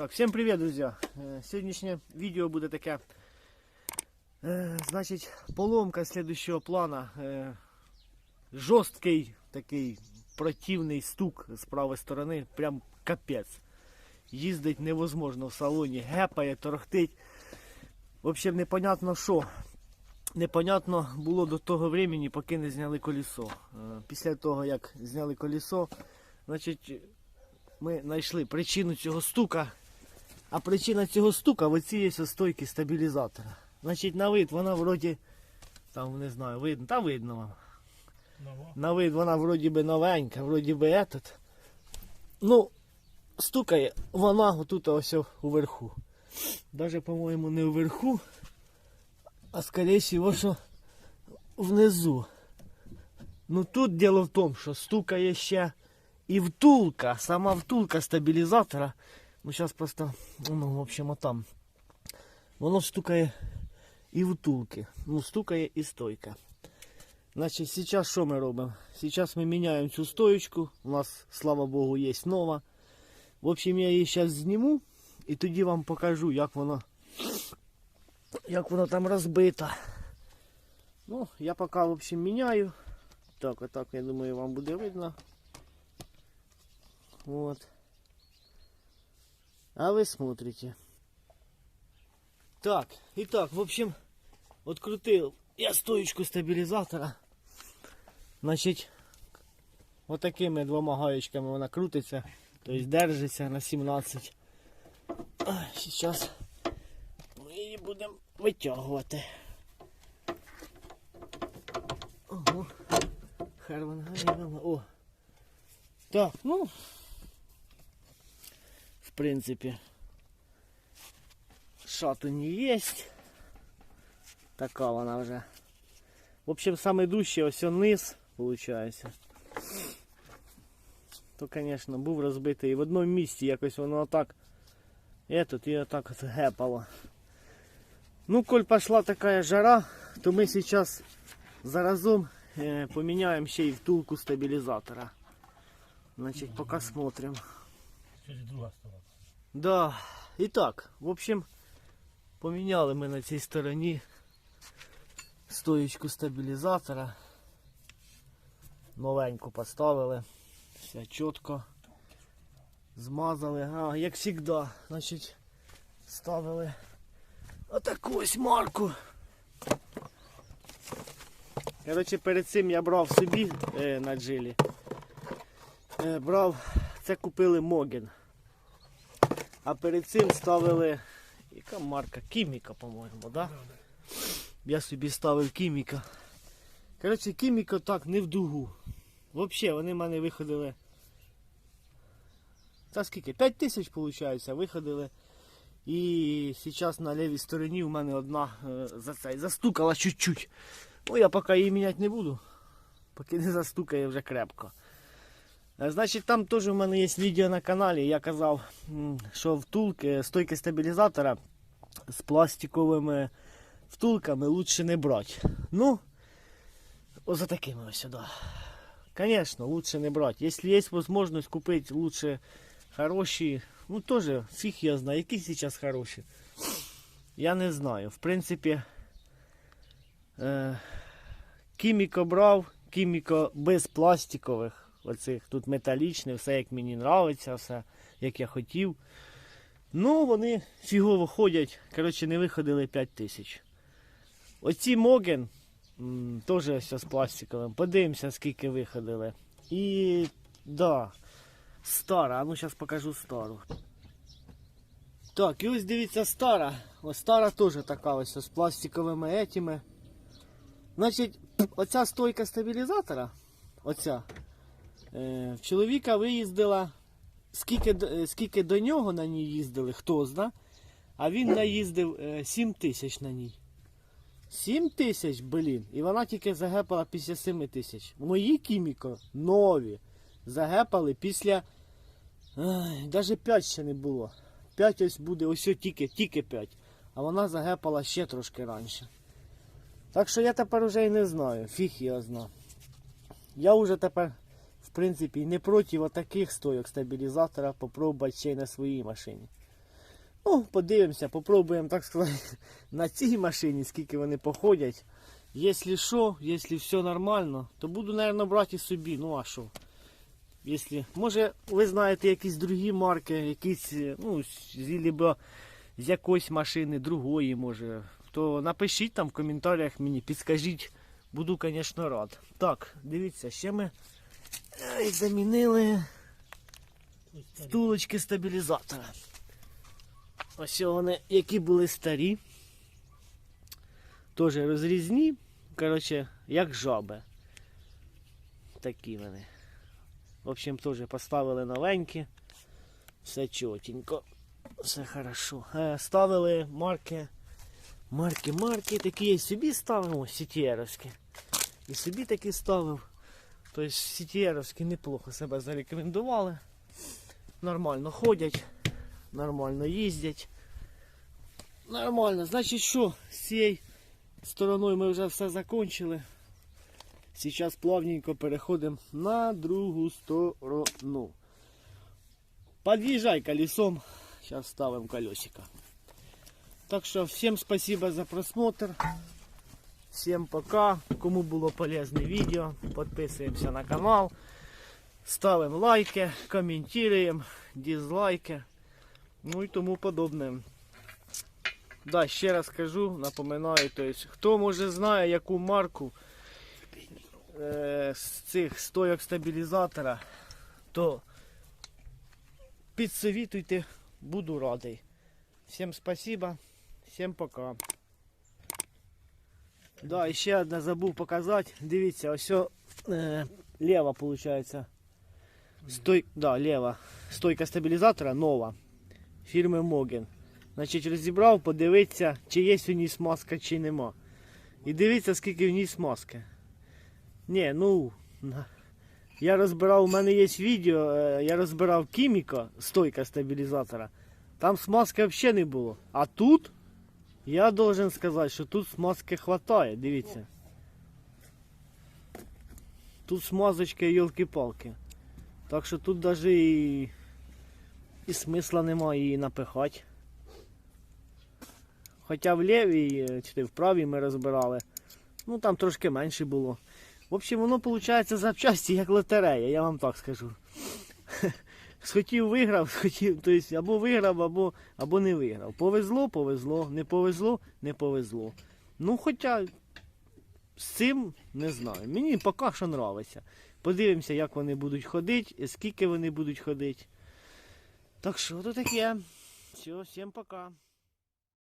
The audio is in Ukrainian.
Так, всем привет, друзья! Сегодняшнее видео будет таке, значить, поломка следующего плана. Жорсткий такий противний стук з правої сторони, прям капець. Їздить невозможно в салоні, гепає, торохтить. В общем, непонятно що. Непонятно було до того времени, поки не зняли колесо. Після того, як зняли колесо, значить, ми знайшли причину цього стука. А причина цього стука в оцій є стойки стабілізатора. Значить, на вид вона вроді, там не знаю, видно, та видно вам. На вид вона вроді би новенька, вроді би этот. Ну, стукає вона отут ось уверху. Даже, по-моєму, не вверху, а скоріше всього, що внизу. Ну тут діло в тому, що стукає ще і втулка, сама втулка стабілізатора. Ну зараз просто, ну, в общем, там. Воно стукає і втулки. Ну, стукає і стойка. Значить, зараз що ми робимо? Зараз ми міняємо цю стоечку. У нас, слава Богу, є нова. В общем, я її зараз зніму і тоді вам покажу, як воно там розбито. Ну, я поки, в общем, міняю. Так, отак, я думаю, вам буде видно. Вот. А вы смотрите. Так, итак, в общем, открутил я стоечку стабилизатора. Значит, вот такими двома гаечками вона крутиться. То есть держится на 17. Сейчас ми її будемо витягувати. Ого. Херван гаєвала. О. Так, ну. В принципе, шатунь есть. Така вона вже. В общем, саме дужче ось низ, виходить. То, конечно, був розбитий. І в одному місці якось воно отак. І отак от гепало. Ну, коль пішла така жара, то ми зараз заразом поміняємо ще й втулку стабілізатора. Значить, поки смотрим. Друга сторона. Да, і так, в общем, поміняли ми на цій стороні стоечку стабілізатора. Новеньку поставили. Все чітко. Змазали. А, як завжди, значить, ставили отаку ось марку. Коротше, перед цим я брав собі на джилі. Це купили Моген. А перед цим ставили, яка марка? Кіміка, по-моєму, да? Я собі ставив Кіміка. Коротше, Кіміка так, не в дугу. Взагалі, вони в мене виходили. Та скільки? 5 тисяч, виходить, виходили. І зараз на лівій стороні у мене одна застукала чуть-чуть. Ну, я поки її міняти не буду. Поки не застукає вже крепко. Значить, там теж у мене є відео на каналі. Я казав, що втулки, стойки стабілізатора з пластиковими втулками лучше не брати. Ну, ось такими ось сюди. Звісно, лучше не брати. Якщо є можливість купити лучше хороші, ну теж фіг я знаю, які зараз хороші. Я не знаю. В принципі, Кіміко брав, Кіміко без пластикових. Оцих тут металічне, все як мені подобається, все як я хотів. Ну, вони фігово ходять, коротше, не виходили 5 тисяч. Оці Моген, теж все з пластиковим. Подивимося, скільки виходили. І, да, стара, а ну зараз покажу стару. Так, і ось дивіться стара. Ось стара теж така ось з пластиковими етіми. Значить, оця стойка стабілізатора, оця, в чоловіка виїздила, скільки до нього на ній їздили, хто зна, а він наїздив 7 тисяч на ній. 7 тисяч, блін, і вона тільки загепала після 7 тисяч. Мої Кіміко нові загепали після, навіть 5 ще не було. 5 ось буде, ось тільки 5, а вона загепала ще трошки раніше. Так що я тепер вже і не знаю, фіг я знаю. Я вже тепер, в принципі, не проти отаких стойок стабілізатора попробувати ще й на своїй машині. Ну, подивимося, попробуємо, так сказати, на цій машині, скільки вони походять. Якщо що, якщо все нормально, то буду, мабуть, брати собі. Ну а що? Якщо, може, ви знаєте якісь другі марки, якісь, ну, з якоїсь машини, другої, може, то напишіть там в коментарях мені, підскажіть, буду, звісно, рад. Так, дивіться, ще ми замінили втулочки стабілізатора. Ось вони, які були старі. Теж розрізні, коротше, як жаби. Такі вони. В общем, теж поставили новенькі. Все чотенько. Все хорошо. Ставили марки, такі я собі ставив, ось сітєровські. І собі такі ставив. Тобто сітєровські неплохо себе зарекомендували. Нормально ходять, нормально їздять. Нормально. Значить що, з цією стороною ми вже все закончили. Зараз плавненько переходимо на другу сторону. Подъезжай колесом. Сейчас ставим колесико. Так что всем спасибо за просмотр. Всем пока. Кому было полезное видео, подписываемся на канал. Ставим лайки, комментируем, дизлайки. Ну и тому подобное. Да, ще раз скажу, напоминаю, то есть, хто може знає, яку марку з цих стойок стабілізатора, то підсовітуйте, буду радий. Всім спасибо, всім пока. Да, і ще одне забув показати. Дивіться, ось лева, виходить. Лева. Стойка стабілізатора нова. Фірми Моген. Значить, розібрав, подивитися, чи є у ній смазка, чи нема. І дивіться, скільки в ній смазки. Ні, ну, я розбирав, у мене є відео, я розбирав Кіміко, стойка стабілізатора. Там смазки взагалі не було. А тут, я должен сказати, що тут смазки хватає, дивіться. Тут смазочка, йолки-палки. Так що тут навіть і смисла немає її напихати. Хоча в лівій, чи в правій ми розбирали, ну там трошки менше було. В общем, воно виходить запчасті як лотерея, я вам так скажу. Схотів виграв, тобто або виграв, або не виграв. Повезло, повезло, не повезло, не повезло. Ну хоча з цим не знаю. Мені поки що подобається. Подивимося, як вони будуть ходити, скільки вони будуть ходити. Так що, то таке. Все, всім пока.